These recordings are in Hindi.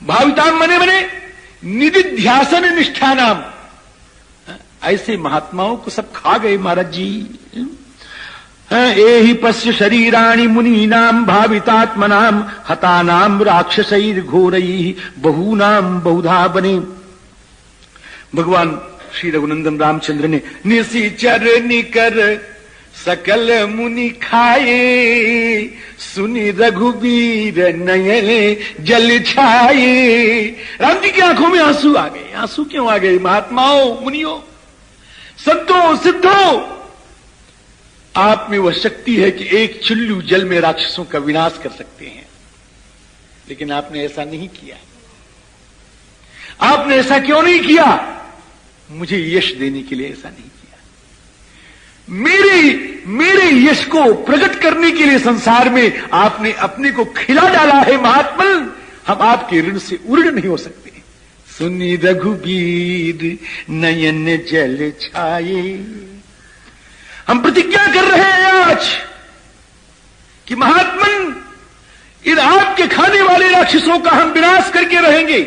भाविताम मने मने निधिध्यासन निष्ठा नाम। ऐसे महात्माओं को सब खा गए महाराज जी। एहि पश्य शरीराणि मुनीनाम भावितात्मनाम हतानाम राक्षसैर घोरई बहूनाम बहुधा बने। भगवान श्री रघुनंदन रामचंद्र ने निशिचर निकर सकल मुनि खाए, सुनि रघुवीर नयन जल छाए। राम जी की आंखों में आंसू आ गए। आंसू क्यों आ गए? महात्माओं, मुनियों, संतों, सिद्धों, आप में वह शक्ति है कि एक चुल्लू जल में राक्षसों का विनाश कर सकते हैं, लेकिन आपने ऐसा नहीं किया। आपने ऐसा क्यों नहीं किया? मुझे यश देने के लिए ऐसा नहीं किया। मेरे यश को प्रकट करने के लिए संसार में आपने अपने को खिला डाला है। महात्मन, हम आपके ऋण से उड़ नहीं हो सकते। सुनि रघुबीर नयन जल छाए। हम प्रतिज्ञा कर रहे हैं आज कि महात्मन, इन आपके खाने वाले राक्षसों का हम विनाश करके रहेंगे।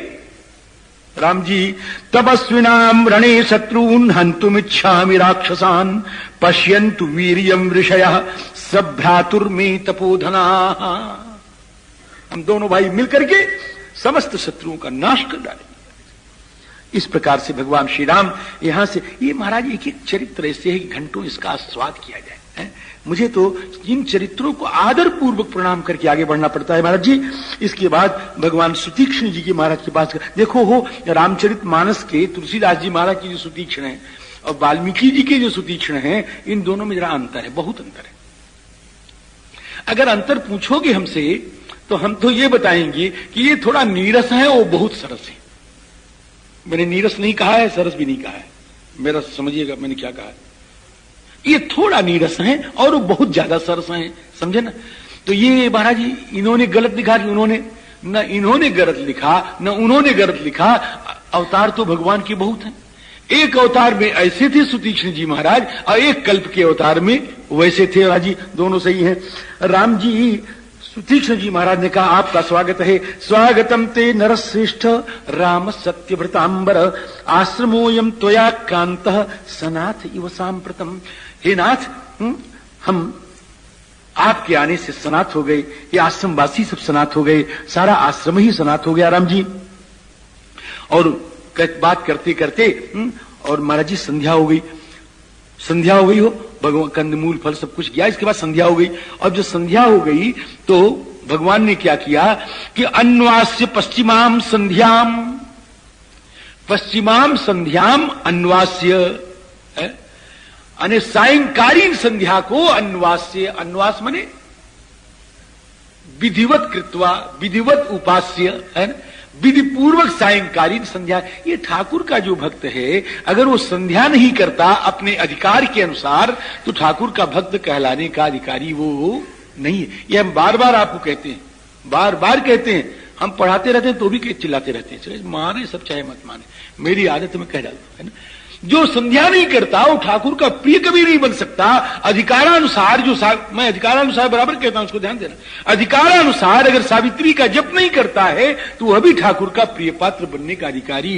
राम जी, तपस्विनाम रणे शत्रून् हन्तुमिच्छामि राक्षसान् पश्यन्तु वीर्यं ऋषयः सभ्रातुर्मे तपोधनाः। हम दोनों भाई मिलकर के समस्त शत्रुओं का नाश कर डालेंगे। इस प्रकार से भगवान श्री राम यहां से, ये महाराज एक एक चरित्र ऐसे है कि घंटों इसका आस्वाद किया जाए है? मुझे तो इन चरित्रों को आदर पूर्वक प्रणाम करके आगे बढ़ना पड़ता है महाराज जी। इसके बाद भगवान सुतीक्ष्ण जी के महाराज के पास देखो, हो रामचरित मानस के तुलसीदास जी महाराज की जो सुतीक्ष्ण है और वाल्मीकि जी के जो सुतीक्ष्ण है, इन दोनों में जरा अंतर है, बहुत अंतर है। अगर अंतर पूछोगे हमसे तो हम तो ये बताएंगे कि ये थोड़ा नीरस है, वो बहुत सरस है। मैंने नीरस नहीं कहा है, सरस भी नहीं कहा है, मेरा समझिएगा मैंने क्या कहा है। ये थोड़ा नीरस है और वो बहुत ज्यादा सरस है, समझे ना। तो ये महाराज जी इन्होंने गलत लिखा कि उन्होंने, न इन्होंने गलत लिखा न उन्होंने गलत लिखा। अवतार तो भगवान के बहुत हैं। एक अवतार में ऐसे थे सुतीक्ष्ण जी महाराज और एक कल्प के अवतार में वैसे थे। महाराज जी दोनों सही हैं। राम जी, सुतीक्ष्ण जी महाराज ने कहा, आपका स्वागत है। स्वागतम ते नरश्रेष्ठ राम सत्यव्रतांबर आश्रमोयम त्वया कांतः सनाथ इव सांप्रतम। हे नाथ, हम आपके आने से सनाथ हो गए। ये आश्रमवासी सब सनाथ हो गए, सारा आश्रम ही सनाथ हो गया राम जी। और बात करते करते और महाराज जी संध्या हो गई। संध्या हो गई हो, भगवान कंदमूल फल सब कुछ गया। इसके बाद संध्या हो गई। और जब संध्या हो गई तो भगवान ने क्या किया कि अन्वास्य पश्चिमाम संध्याम, पश्चिमाम संध्याम अन्वास्य, अने सायंकालीन संध्या को अन्वास्य, अन्वास माने विधिवत कृत्वा, विधिवत उपास्य, है ना, विधि पूर्वक सायंकालीन संध्या। ये ठाकुर का जो भक्त है, अगर वो संध्या नहीं करता अपने अधिकार के अनुसार, तो ठाकुर का भक्त कहलाने का अधिकारी वो नहीं है। ये हम बार बार आपको कहते हैं, बार बार कहते हैं। हम पढ़ाते रहते हैं तो भी चिल्लाते रहते हैं, माने सब चाहे मत माने, मेरी आदत में कह डालता है ना। जो संध्या नहीं करता वो ठाकुर का प्रिय कभी नहीं बन सकता। अधिकारानुसार जो मैं अधिकारानुसार बराबर कहता हूं, उसको ध्यान देना। अधिकारानुसार अगर सावित्री का जप नहीं करता है तो वह भी ठाकुर का प्रिय पात्र बनने का अधिकारी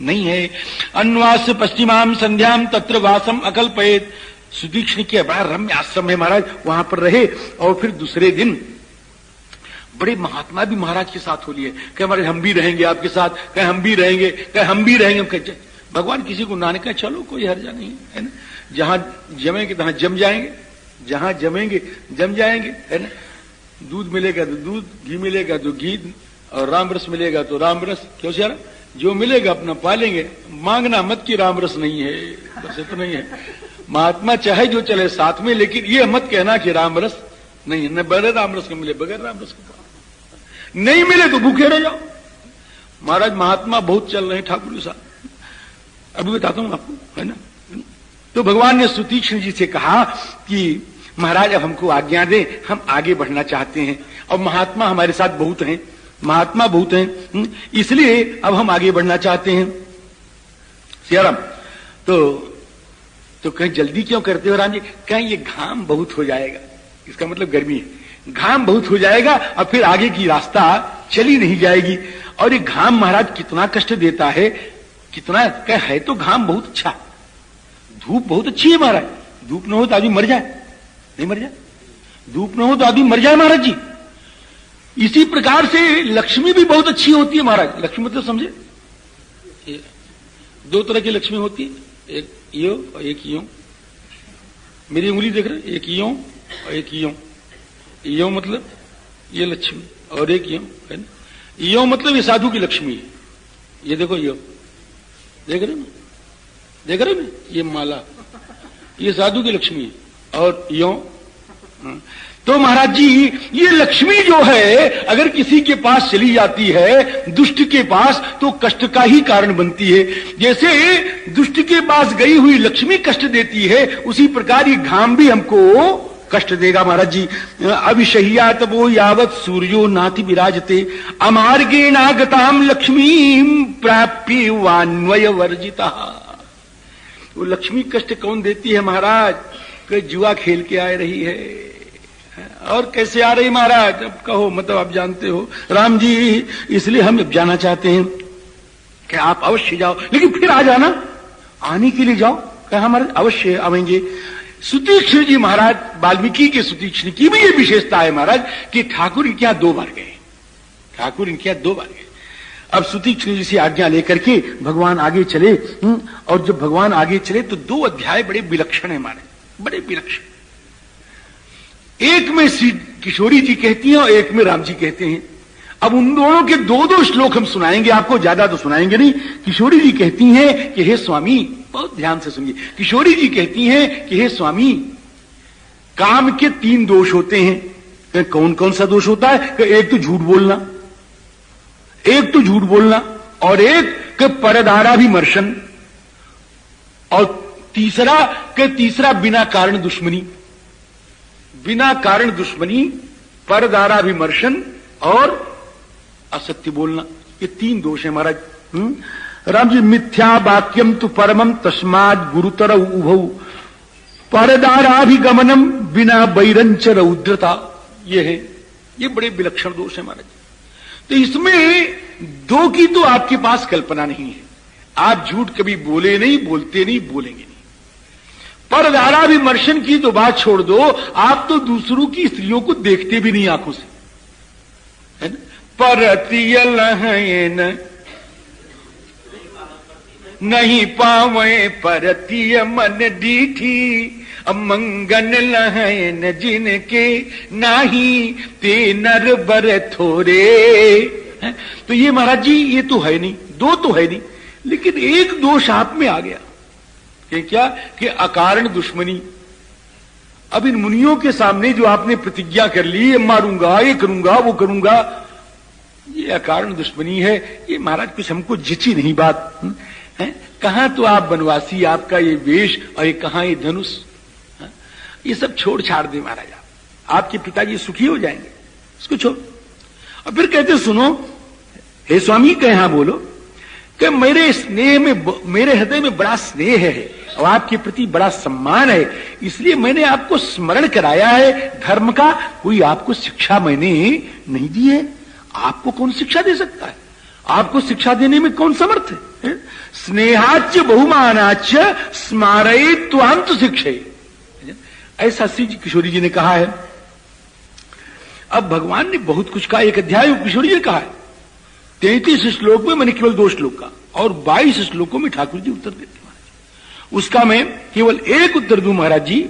नहीं है। अन्वास पश्चिमाम संध्याम तत्र वासम अकल्पयेत। सुतीक्ष्ण के बड़ा रम्य आश्रम है महाराज, वहां पर रहे। और फिर दूसरे दिन बड़े महात्मा भी महाराज के साथ हो लिए। कहे महाराज हम भी रहेंगे आपके साथ, कहे हम भी रहेंगे, कहे हम भी रहेंगे। भगवान किसी को ना कहा, चलो कोई हर्जा नहीं है ना। जहां जमेंगे तहां जम जाएंगे, जहां जमेंगे जम जाएंगे, है ना। दूध मिलेगा तो दूध, घी मिलेगा तो घी, और राम रस मिलेगा तो राम रस। क्यों यार, जो मिलेगा अपना पालेंगे, मांगना मत कि राम रस नहीं है, बस तो नहीं है। महात्मा चाहे जो चले साथ में, लेकिन ये मत कहना कि राम रस नहीं है। न बगैर राम रस के मिले, बगैर राम रस के नहीं मिले तो भूखे रह जाओ। महाराज महात्मा बहुत चल रहे हैं ठाकुर के साथ, अभी बताता हूं आपको, है ना। तो भगवान ने सुतीक्ष्ण जी से कहा कि महाराज अब हमको आज्ञा दें, हम आगे बढ़ना चाहते हैं और महात्मा हमारे साथ बहुत हैं, महात्मा बहुत हैं, इसलिए अब हम आगे बढ़ना चाहते हैं। सियाराम, तो कहीं जल्दी क्यों करते हो राम जी? कहीं ये घाम बहुत हो जाएगा, इसका मतलब गर्मी है, घाम बहुत हो जाएगा और फिर आगे की रास्ता चली नहीं जाएगी। और ये घाम महाराज कितना कष्ट देता है, कितना क्या है। तो घाम बहुत अच्छा, धूप बहुत अच्छी है महाराज। धूप न हो तो आदमी मर जाए, नहीं मर जाए, धूप न हो तो आदमी मर जाए महाराज जी। इसी प्रकार से लक्ष्मी भी बहुत अच्छी होती है महाराज। लक्ष्मी मतलब समझे, दो तरह की लक्ष्मी होती है, एक यो और एक यो। मेरी उंगली देख रहे, एक यो और एक यो। यो मतलब ये लक्ष्मी और एक यो है ना। यो मतलब ये साधु की लक्ष्मी है। ये देखो यो, देख रहे ना, देख रहे ना, ये माला, ये साधु की लक्ष्मी है। और यो तो महाराज जी ये लक्ष्मी जो है अगर किसी के पास चली जाती है, दुष्ट के पास, तो कष्ट का ही कारण बनती है। जैसे दुष्ट के पास गई हुई लक्ष्मी कष्ट देती है, उसी प्रकार ये घाम भी हमको कष्ट देगा महाराज जी। अविशह्या तबो यावत सूर्यो नाति विराजते अमार्गे नागताम लक्ष्मी प्राप्य वान्वय वर्जिता। वो लक्ष्मी कष्ट कौन देती है महाराज? कि जुआ खेल के आ रही है। और कैसे आ रही महाराज? अब कहो, मतलब आप जानते हो राम जी, इसलिए हम जाना चाहते हैं कि आप अवश्य जाओ, लेकिन फिर आ जाना, आने के लिए जाओ। कहा हमारे अवश्य आवेंगे। सुतीक्ष्ण जी महाराज, वाल्मीकि के सुतीक्ष्ण की भी ये विशेषता है महाराज कि ठाकुर इनके यहां 2 बार गए, ठाकुर इनके यहां 2 बार गए। अब सुतीक्ष्ण जी से आज्ञा लेकर के भगवान आगे चले। और जब भगवान आगे चले तो 2 अध्याय बड़े विलक्षण है हमारे, बड़े विलक्षण। एक में श्री किशोरी जी कहती हैं और एक में राम जी कहते हैं। अब उन दोनों के 2-2 श्लोक हम सुनाएंगे आपको, ज्यादा तो सुनाएंगे नहीं। किशोरी जी कहती हैं कि हे स्वामी, बहुत ध्यान से सुनिए। किशोरी जी कहती हैं कि हे स्वामी, काम के 3 दोष होते हैं। कौन कौन सा दोष होता है? कि एक तो झूठ बोलना, एक तो झूठ बोलना, और एक कि परदाराभिमर्शन, और तीसरा बिना कारण दुश्मनी। बिना कारण दुश्मनी, परदाराभिमर्शन और असत्य बोलना, ये 3 दोष है महाराज। राम जी, मिथ्या वाक्यम तु परमम तस्माद गुरुतर उभौ परदाराभिगमनम बिना बैरंच रौद्रता। ये है, ये बड़े विलक्षण दोष है महाराज। तो इसमें 2 की तो आपके पास कल्पना नहीं है। आप झूठ कभी बोले नहीं, बोलते नहीं, बोलेंगे नहीं। परदाराभिमर्शन की तो बात छोड़ दो, आप तो दूसरों की स्त्रियों को देखते भी नहीं आंखों से, है ना। परतिय लहन नहीं पावे परतिय मन डीठी, अमंगन लहन जिनके नाही ते नर बर थोरे। तो ये महाराज जी ये तो है नहीं, 2 तो है नहीं, लेकिन एक दोष आप में आ गया कि क्या? कि अकारण दुश्मनी। अब इन मुनियों के सामने जो आपने प्रतिज्ञा कर ली, ये मारूंगा, ये करूंगा, वो करूंगा, ये अकारण दुश्मनी है। ये महाराज कुछ हमको जिची नहीं बात है। कहां तो आप बनवासी, आपका ये वेश, और ये कहां ये धनुष, ये सब छोड़ छाड़ दे महाराज। आपके पिताजी सुखी हो जाएंगे, इसको छोड़। और फिर कहते सुनो हे स्वामी, कहे हाँ बोलो, कि मेरे स्नेह में, मेरे हृदय में बड़ा स्नेह है और आपके प्रति बड़ा सम्मान है, इसलिए मैंने आपको स्मरण कराया है धर्म का। कोई आपको शिक्षा मैंने नहीं दी है। आपको कौन शिक्षा दे सकता है? आपको शिक्षा देने में कौन समर्थ है? स्नेहाच्य बहुमानाच्य स्मारयित्वांत शिक्षे, ऐसा श्री किशोरी जी ने कहा है। अब भगवान ने बहुत कुछ कहा, 1 अध्याय किशोरी जी ने कहा है। 33 श्लोक में मैंने केवल 2 श्लोक का, और 22 श्लोकों में ठाकुर जी उत्तर देते महाराज। उसका मैं केवल एक उत्तर दूं महाराज जी।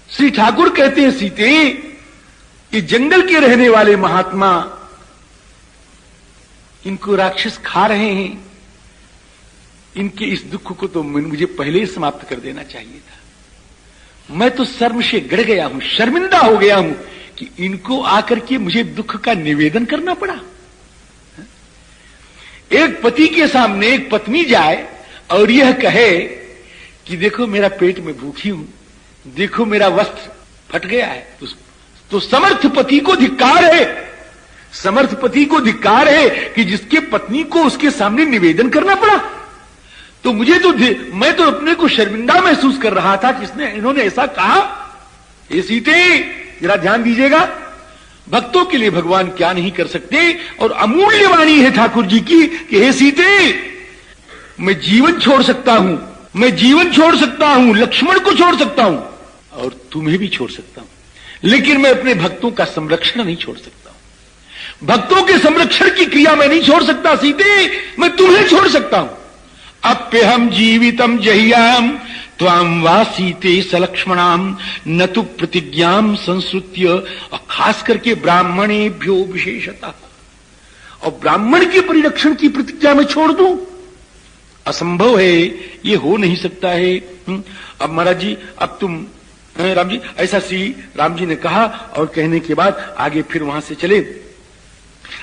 श्री ठाकुर कहते हैं सीते, कि जंगल के रहने वाले महात्मा, इनको राक्षस खा रहे हैं, इनके इस दुख को तो मुझे पहले ही समाप्त कर देना चाहिए था। मैं तो शर्म से गड़ गया हूं, शर्मिंदा हो गया हूं कि इनको आकर के मुझे दुख का निवेदन करना पड़ा। एक पति के सामने एक पत्नी जाए और यह कहे कि देखो मेरा पेट में भूखी हूं, देखो मेरा वस्त्र फट गया है, तो समर्थ पति को धिक्कार है। समर्थ पति को धिक्कार है कि जिसके पत्नी को उसके सामने निवेदन करना पड़ा। तो मुझे तो, मैं तो अपने को शर्मिंदा महसूस कर रहा था कि इन्होंने ऐसा कहा। ये सीते जरा ध्यान दीजिएगा, भक्तों के लिए भगवान क्या नहीं कर सकते। और अमूल्य वाणी है ठाकुर जी की कि हे सीते, मैं जीवन छोड़ सकता हूं, मैं जीवन छोड़ सकता हूं, लक्ष्मण को छोड़ सकता हूं और तुम्हें भी छोड़ सकता हूं, लेकिन मैं अपने भक्तों का संरक्षण नहीं छोड़ सकता हूं। भक्तों के संरक्षण की क्रिया मैं नहीं छोड़ सकता सीते, मैं तुम्हें छोड़ सकता हूं। अप्यहम जीवितम जहियाम त्वाम वा सीते सलक्ष्मणाम न तु प्रतिज्ञाम संश्रुत्य। और खास करके ब्राह्मणेभ्यो विशेषतः, और ब्राह्मण के परिरक्षण की प्रतिज्ञा में छोड़ दूं, असंभव है, ये हो नहीं सकता है। अब महाराज जी, अब तुम राम जी, ऐसा श्री राम जी ने कहा और कहने के बाद आगे फिर वहां से चले।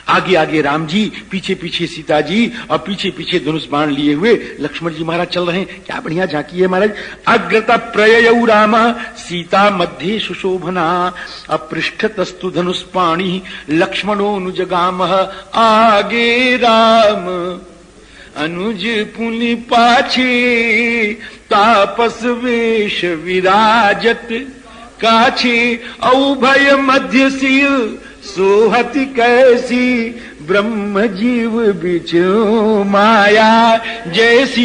आगे आगे राम जी, पीछे पीछे सीता जी, और पीछे पीछे धनुष बाण लिए हुए लक्ष्मण जी महाराज चल रहे हैं। क्या बढ़िया झांकी है महाराज। अग्रता प्रययौ राम सीता मध्ये सुशोभना अपृष्ठतस्तु धनुष पाणी लक्ष्मणो अनुजगाम। आगे राम अनुज पुनि पाछे तापस वेश विराजत काछे औभय मध्य सिर सोहति कैसी ब्रह्म जीव बिचो माया जैसी।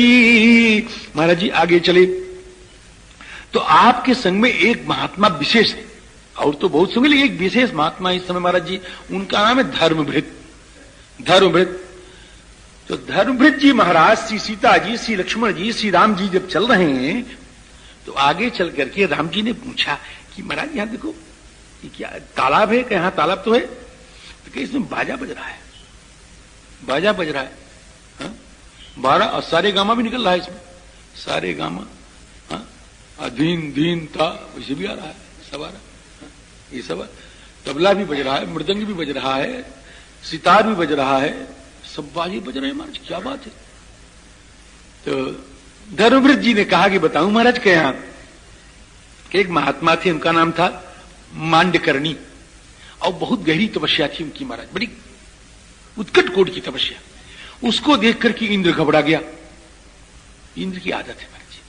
महाराज जी आगे चले तो आपके संग में एक महात्मा विशेष है, और तो बहुत संग, लेकिन एक विशेष महात्मा इस समय महाराज जी, उनका नाम है धर्मभृत। धर्मभृत, तो धर्मभृत जी महाराज श्री सीता जी, श्री लक्ष्मण जी, श्री राम जी जब चल रहे हैं तो आगे चल करके राम जी ने पूछा कि महाराज यहां देखो, ये क्या तालाब है? क्या तालाब तो है, तो क्या इसमें बाजा बज रहा है? बाजा बज रहा है, हाँ? 12 और सारे गामा भी निकल रहा है इसमें, सारे गामा, हाँ? अधीन दीन ता वैसे भी आ रहा है, सब आ रहा है, हाँ? ये सब तबला भी बज रहा है, मृदंग भी बज रहा है, सितार भी बज रहा है, सब बाजे बज रहे हैं महाराज, क्या बात है। तो धर्मव्रत जी ने कहा कि बताऊं महाराज के यहां एक महात्मा थे, उनका नाम था मांडकर्णी, और बहुत गहरी तपस्या थी उनकी महाराज, बड़ी उत्कट कोट की तपस्या। उसको देख करके इंद्र घबरा गया, इंद्र की आदत है महाराज जी,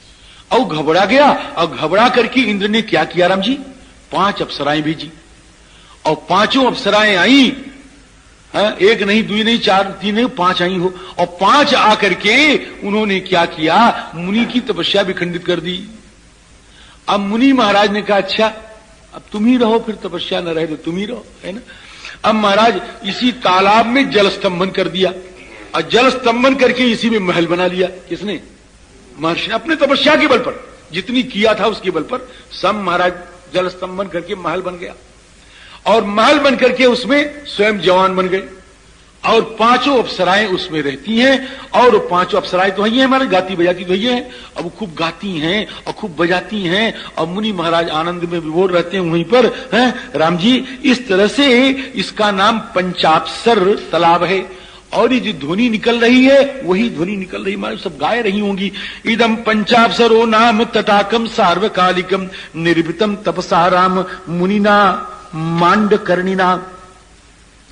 और घबरा गया, और घबरा करके इंद्र ने क्या किया राम जी, 5 अप्सराएं भेजी, और 5 अप्सराएं आई, एक नहीं, 2 नहीं, 4, 3 नहीं, 5 आई हो, और 5 आकर के उन्होंने क्या किया, मुनि की तपस्या भी खंडित कर दी। अब मुनि महाराज ने कहा अच्छा अब तुम ही रहो, फिर तपस्या न रहे तो तुम ही रहो, है ना। अब महाराज इसी तालाब में जल स्तंभन कर दिया, और जल स्तंभन करके इसी में महल बना लिया। किसने? महर्षि, अपने तपस्या के बल पर, जितनी किया था उसके बल पर सब महाराज जल स्तंभन करके महल बन गया, और महल बन करके उसमें स्वयं जवान बन गए, और 5 अप्सराएं उसमें रहती हैं, और 5 अप्सराएं तो ही हैं हमारे, गाती बजाती तो ही हैं, अब वो खूब गाती हैं और खूब बजाती हैं, और मुनि महाराज आनंद में विभोर रहते हैं वहीं पर, हैं राम जी। इस तरह से इसका नाम पंचाप्सर तालाब है, और ये जो ध्वनि निकल रही है वही ध्वनि निकल रही, महाराज सब गाय रही होंगी। इदम पंचाप्सरो नाम तटाकम सार्वकालिकम निर्भितम तपसा राम मुनिना मांडकर्णिना।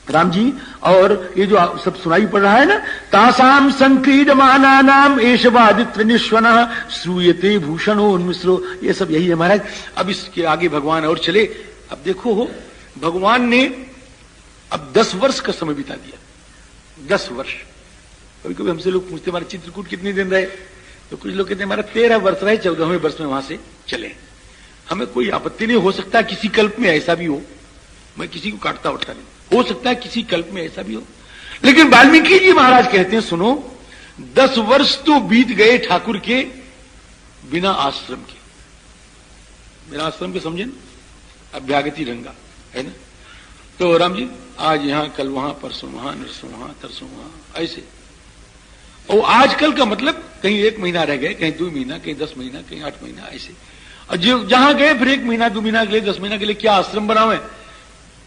राम जी, और ये जो सब सुनाई पड़ रहा है ना, तासाम संक्रीडमाना नाम एशवादित्र निश्वना श्रूयते भूषणो मिश्रो, ये सब यही है महाराज। अब इसके आगे भगवान और चले। अब देखो हो, भगवान ने अब 10 वर्ष का समय बिता दिया, 10 वर्ष। कभी कभी हमसे लोग पूछते हमारे चित्रकूट कितने दिन रहे, तो कुछ लोग कहते हैं हमारा 13 वर्ष रहे, 14वें वर्ष में वहां से चले। हमें कोई आपत्ति नहीं, हो सकता है किसी कल्प में ऐसा भी हो, मैं किसी को काटता उठता नहीं, हो सकता है किसी कल्प में ऐसा भी हो, लेकिन वाल्मीकि जी महाराज कहते हैं सुनो, 10 वर्ष तो बीत गए ठाकुर के बिना आश्रम के, बिना आश्रम के, समझे ना, अभ्यागति रंगा है ना। तो राम जी आज यहां, कल वहां, परसों वहां, नरसों वहां, तरसों वहां, ऐसे। और आजकल का मतलब कहीं 1 महीना रह गए, कहीं 2 महीना, कहीं 10 महीना, कहीं 8 महीना, ऐसे। और जो जहां गए फिर 1 महीना 2 महीना के लिए, 10 महीना के लिए क्या आश्रम बनावे,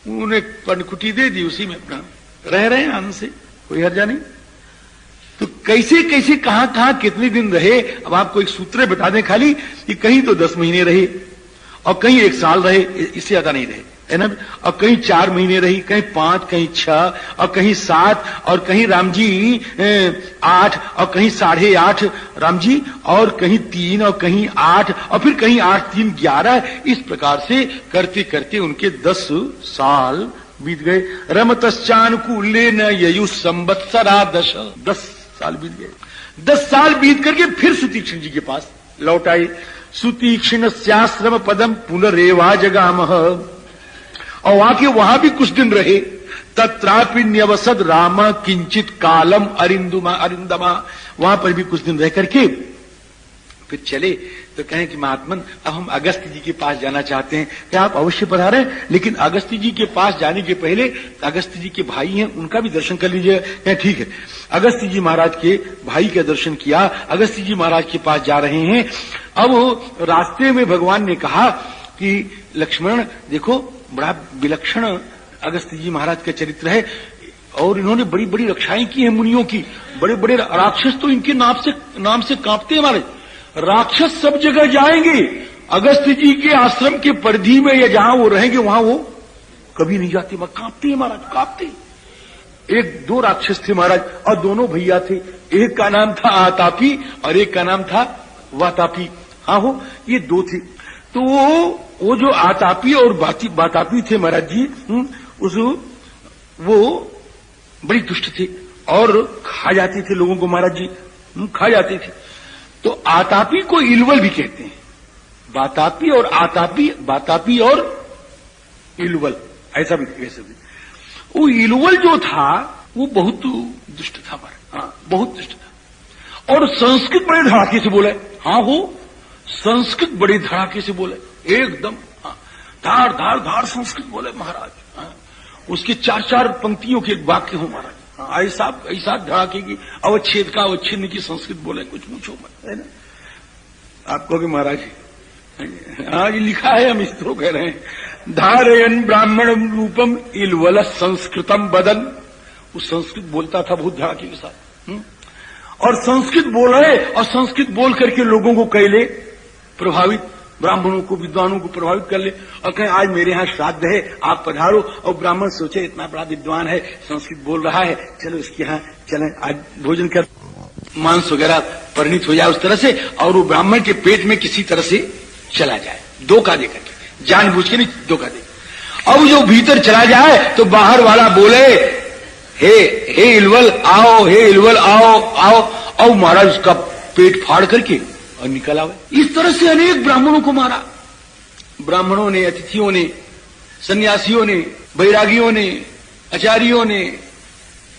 उन्होंने पनकुटी दे दी, उसी में अपना रह रहे हैं आनंद से, कोई हर्जा नहीं। तो कैसे कैसे कहां कहां कितने दिन रहे, अब आपको एक सूत्र बता दें खाली, कि कहीं तो 10 महीने रहे, और कहीं 1 साल रहे, इससे ज्यादा नहीं रहे, है ना। और कहीं 4 महीने रही, कहीं 5, कहीं 6, और कहीं 7, और कहीं राम जी 8, और कहीं 8.5 राम जी, और कहीं 3, और कहीं 8, और फिर कहीं 8, 3, 11। इस प्रकार से करते करते उनके 10 साल बीत गए। रमतश्चानुकूल्ये न ययु संवत्सरा 10 साल बीत गए। 10 साल बीत करके फिर सुतीक्ष्ण जी के पास लौट आए। सुतीक्ष्णस्याश्रम पदम पुनरेवा जगामः, और वहां भी कुछ दिन रहे। तत्रापि न्यवसद राम किंचित कालम अरिंदमा, वहां पर भी कुछ दिन रह करके फिर चले। तो कहें कि महात्मन अब हम अगस्त्य जी के पास जाना चाहते हैं। क्या आप अवश्य पधारें, लेकिन अगस्त्य जी के पास जाने के पहले अगस्त्य जी के भाई हैं उनका भी दर्शन कर लीजिए। क्या ठीक है। अगस्त्य जी महाराज के भाई का दर्शन किया। अगस्त्य जी महाराज के पास जा रहे हैं। अब रास्ते में भगवान ने कहा कि लक्ष्मण देखो, बड़ा विलक्षण अगस्त्य जी महाराज का चरित्र है, और इन्होंने बड़ी बड़ी रक्षाएं की हैं मुनियों की। बड़े बड़े राक्षस तो इनके नाम से कांपते हैं। हमारे राक्षस सब जगह जाएंगे, अगस्त्य जी के आश्रम के परिधि में या जहां वो रहेंगे वहां वो कभी नहीं जाते। वहां कांपते हैं महाराज, कांपते। 1-2 राक्षस थे महाराज, और दोनों भैया थे। एक का नाम था आतापी और एक का नाम था वातापी। हाँ हो, ये 2 थे। तो वो जो आतापी और वातापी थे महाराज जी, वो बड़ी दुष्ट थे और खा जाते थे लोगों को महाराज जी, खा जाते थे। तो आतापी को इलवल भी कहते हैं। वातापी और आतापी, वातापी और इलवल, ऐसा भी कैसे भी। वो इलवल जो था वो बहुत दुष्ट था हमारा। हाँ, बहुत दुष्ट था। और संस्कृत बड़े धड़ाके से बोले। हाँ हो, संस्कृत बड़े धड़ाके से बोले एकदम। हाँ, धार धार धार संस्कृत बोले महाराज। हाँ, उसके 4-4 पंक्तियों के वाक्य हो महाराज। हाँ, ऐसा धड़ाके की अवच्छेद का अवच्छिन्न की संस्कृत बोले, कुछ पूछो मत, है ना। आप कहोगे महाराज, हाँ ये लिखा है, हम इस तरह कह रहे हैं। धारयन ब्राह्मण रूपम इलवल संस्कृतम बदन। वो संस्कृत बोलता था बहुत धड़ाके के साथ। और संस्कृत बोल रहे, और संस्कृत बोल करके लोगों को कहले प्रभावित, ब्राह्मणों को, विद्वानों को प्रभावित कर ले, और कहें आज मेरे यहाँ श्राद्ध है, आप पधारो। और ब्राह्मण सोचे इतना बड़ा विद्वान है, संस्कृत बोल रहा है, चलो इसके यहाँ चलें, आज भोजन कर, मांस वगैरह परिणित हो जाए उस तरह से, और वो ब्राह्मण के पेट में किसी तरह से चला जाए, धोखा दे करके, जानबूझ के नहीं, धोखा दे। अब जो भीतर चला जाए तो बाहर वाला बोले, हे इलवल आओ, हे इलवल आओ आओ, और महाराज उसका पेट फाड़ करके और निकल आवे। इस तरह से अनेक ब्राह्मणों को मारा। ब्राह्मणों ने, अतिथियों ने, सन्यासियों ने, बैरागियों ने, आचार्यों ने,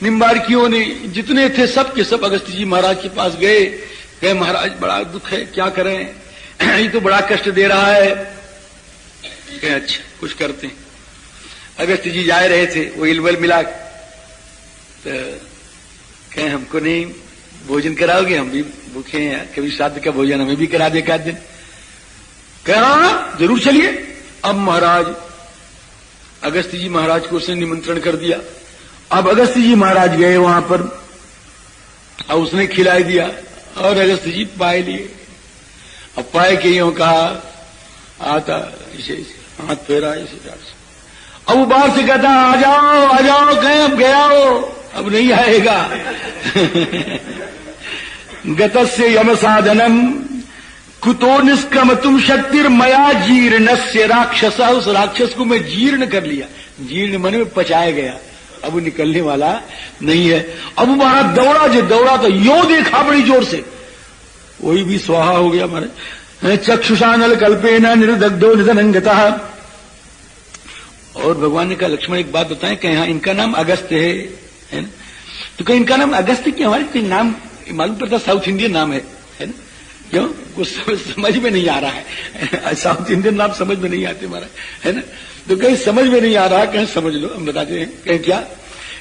निम्बार्कियों ने, जितने थे सब के सब अगस्त्य जी महाराज के पास गए। कहे महाराज बड़ा दुख है, क्या करें, ये तो बड़ा कष्ट दे रहा है। कहे अच्छा कुछ करते हैं। अगस्त्य जी जा रहे थे, वो इलवल मिला। तो कहे हमको नहीं भोजन कराओगे, हम भी भूखे हैं, कभी श्राद्ध का भोजन हमें भी करा दे एक दिन। कह रहा जरूर चलिए। अब महाराज अगस्त्य जी महाराज को उसने निमंत्रण कर दिया। अब अगस्त्य जी महाराज गए वहां पर, और उसने खिलाई दिया, और अगस्त्य जी पाए लिए। अब पाए के यूं कहा, आता इसे हाथ फेरा इसे। अब वो बाहर से कहता आ जाओ, कहें अब गया हो, अब नहीं आएगा। गतस्य यम साधनम कुतो निष्क्रमतुम शक्तिर्मया जीर्णस्य राक्षस। उस राक्षस को मैं जीर्ण कर लिया, जीर्ण मन में पचाया गया, अब वो निकलने वाला नहीं है। अब हमारा दौड़ा तो यो देखा बड़ी जोर से, वही भी स्वाहा हो गया हमारे। चक्षुषानल कल्पेन निर्दग्धो निधनंगता। और भगवान ने कहा लक्ष्मण एक बात बताएं, कहीं हाँ इनका नाम अगस्त्य है ना। तो कहीं इनका नाम अगस्त्य क्यों, हमारे कोई नाम मालूम पड़ता, साउथ इंडियन नाम है ना। क्यों, कुछ समझ में नहीं आ रहा है, साउथ इंडियन नाम समझ में नहीं आते हमारा, है ना। तो कहीं समझ में नहीं आ रहा, कहीं समझ लो, हम बताते हैं। कहीं क्या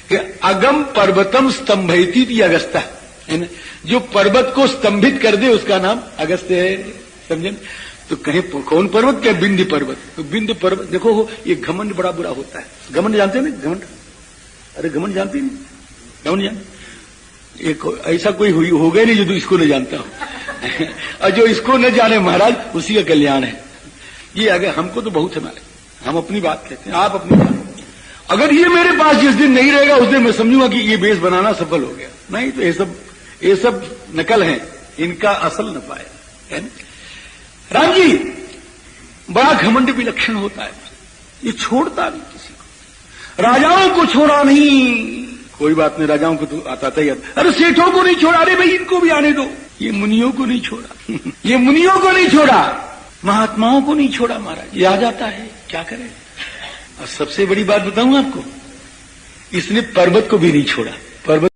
कि अगम पर्वतम स्तंभयति थी अगस्त्य, है ना। जो पर्वत को स्तंभित कर दे उसका नाम अगस्त्य है, समझे। तो कहीं कौन पर्वत, क्या बिंद पर्वत। तो बिंद पर्वत देखो, ये घमंड बड़ा बुरा होता है। घमंड जानते हैं ना, घमंड, अरे घमंड जानते नहीं, घमंड जानते। एक ऐसा कोई हो गया नहीं जो इसको नहीं जानता हो। और जो इसको न जाने महाराज उसी का कल्याण है। ये अगर हमको तो बहुत है, हम अपनी बात कहते हैं, आप अपनी बात। अगर ये मेरे पास जिस दिन नहीं रहेगा उस दिन मैं समझूंगा कि ये बेस बनाना सफल हो गया। नहीं तो ये सब नकल है, इनका असल न पाया, है ना। राम जी बड़ा घमंड विलक्षण होता है, ये छोड़ता नहीं किसी को। राजाओं को छोड़ा नहीं। कोई बात नहीं, राजाओं को तो आता था ही। अरे सेठों को नहीं छोड़ा, अरे भाई इनको भी आने दो। ये मुनियों को नहीं छोड़ा ये मुनियों को नहीं छोड़ा, महात्माओं को नहीं छोड़ा महाराज। ये आ जाता है, क्या करें। और सबसे बड़ी बात बताऊं आपको, इसने पर्वत को भी नहीं छोड़ा। पर्वत